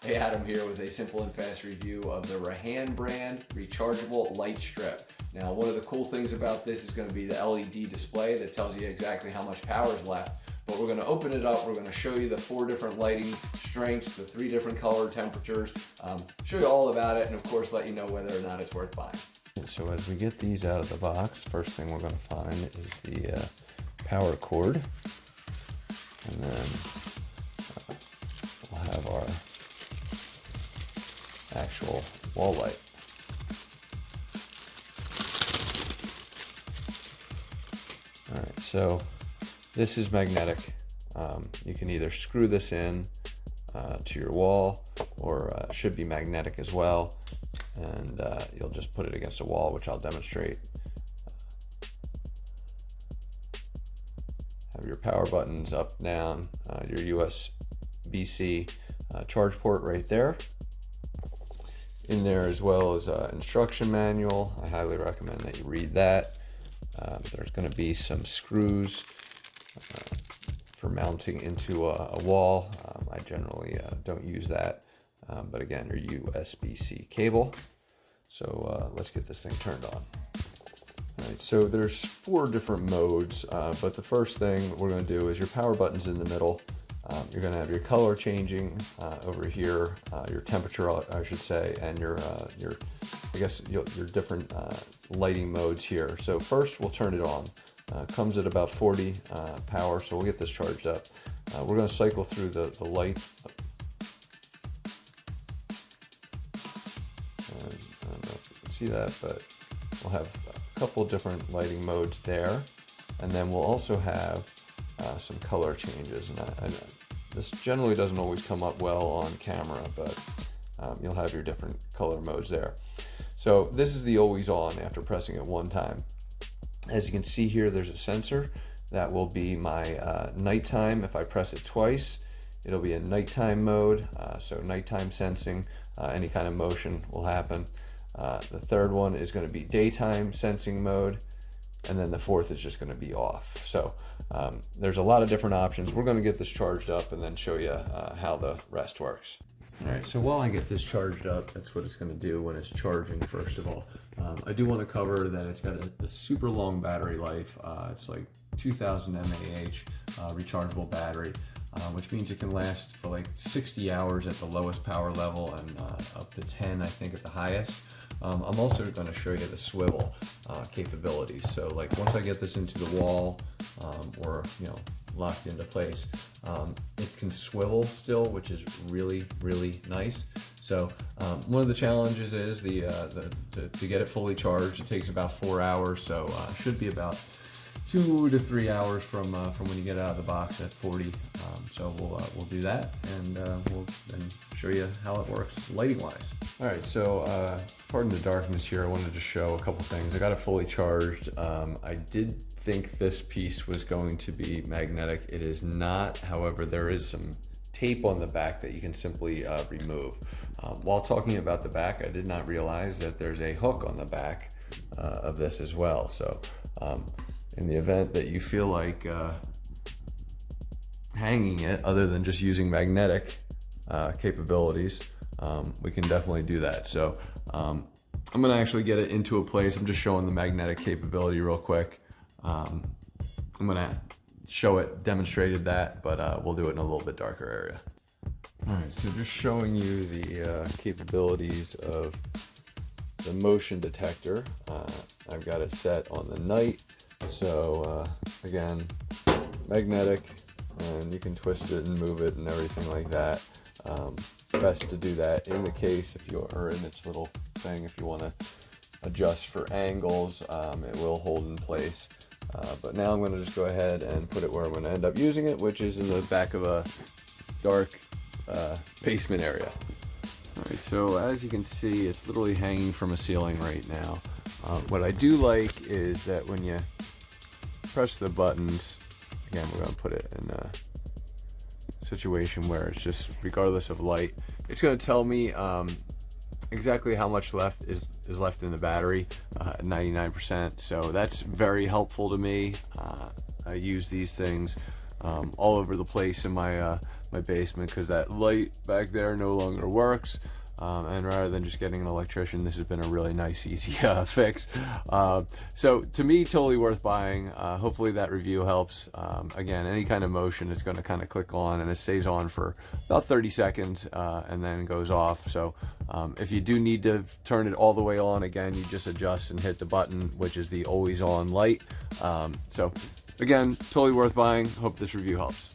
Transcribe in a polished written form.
Hey, Adam here with a simple and fast review of the RAHAN brand rechargeable light strip. Now, one of the cool things about this is going to be the LED display that tells you exactly how much power is left. But we're going to open it up, we're going to show you the 4 different lighting strengths, the 3 different color temperatures, show you all about it, and of course let you know whether or not it's worth buying. So as we get these out of the box, first thing we're going to find is the power cord, and then we'll have our actual wall light. Alright, so this is magnetic. You can either screw this in to your wall, or it should be magnetic as well, and you'll just put it against a wall, which I'll demonstrate. Have your power buttons up, down, your USB-C charge port right there. In there, as well as instruction manual. I highly recommend that you read that. There's going to be some screws for mounting into a wall. I generally don't use that, but again, your USB-C cable. So let's get this thing turned on. All right, so there's 4 different modes, but the first thing we're going to do is your power button's in the middle. You're going to have your color changing over here, your temperature, I should say, and your different lighting modes here. So first, we'll turn it on. Comes at about 40 power, so we'll get this charged up. We're going to cycle through the light. I don't know if you can see that, but we'll have a couple different lighting modes there, and then we'll also have some color changes. And this generally doesn't always come up well on camera, but you'll have your different color modes there. So this is the always on after pressing it 1 time. As you can see here, there's a sensor that will be my nighttime. If I press it twice, it'll be in nighttime mode, so nighttime sensing, any kind of motion will happen. The third one is going to be daytime sensing mode, and then the 4th is just going to be off. So there's a lot of different options. We're going to get this charged up and then show you how the rest works. All right, so while I get this charged up, that's what it's going to do when it's charging, first of all. I do want to cover that it's got a super long battery life. It's like 2000 mAh rechargeable battery, which means it can last for like 60 hours at the lowest power level and up to 10, I think, at the highest. I'm also going to show you the swivel capabilities. So like once I get this into the wall or locked into place, it can swivel still, which is really, really nice. So one of the challenges is to get it fully charged. It takes about 4 hours, so it should be about 2 to 3 hours from when you get it out of the box at 40. So we'll do that, and we'll then show you how it works lighting wise. All right, so pardon the darkness here. I wanted to show a couple things. I got it fully charged. I did think this piece was going to be magnetic. It is not. However, there is some tape on the back that you can simply remove. While talking about the back, I did not realize that there's a hook on the back of this as well. So in the event that you feel like hanging it, other than just using magnetic capabilities, we can definitely do that. So I'm gonna actually get it into a place. I'm just showing the magnetic capability real quick. I'm gonna show it, demonstrated that, but we'll do it in a little bit darker area. All right, so just showing you the capabilities of the motion detector. I've got it set on the night. So again, magnetic, and you can twist it and move it and everything like that. Best to do that in the case if you are in its little thing. If you want to adjust for angles, it will hold in place. But now I'm going to just go ahead and put it where I'm going to end up using it, which is in the back of a dark basement area. All right, so as you can see, it's literally hanging from a ceiling right now. What I do like is that when you press the buttons, again, we're going to put it in a situation where it's just, regardless of light, it's going to tell me exactly how much left is left in the battery, 99%. So that's very helpful to me. I use these things all over the place in my my basement because that light back there no longer works. And rather than just getting an electrician, this has been a really nice, easy fix. So to me, totally worth buying. Hopefully that review helps. Again, any kind of motion, it's going to kind of click on, and it stays on for about 30 seconds and then goes off. So if you do need to turn it all the way on, again, you just adjust and hit the button, which is the always on light. So again, totally worth buying. Hope this review helps.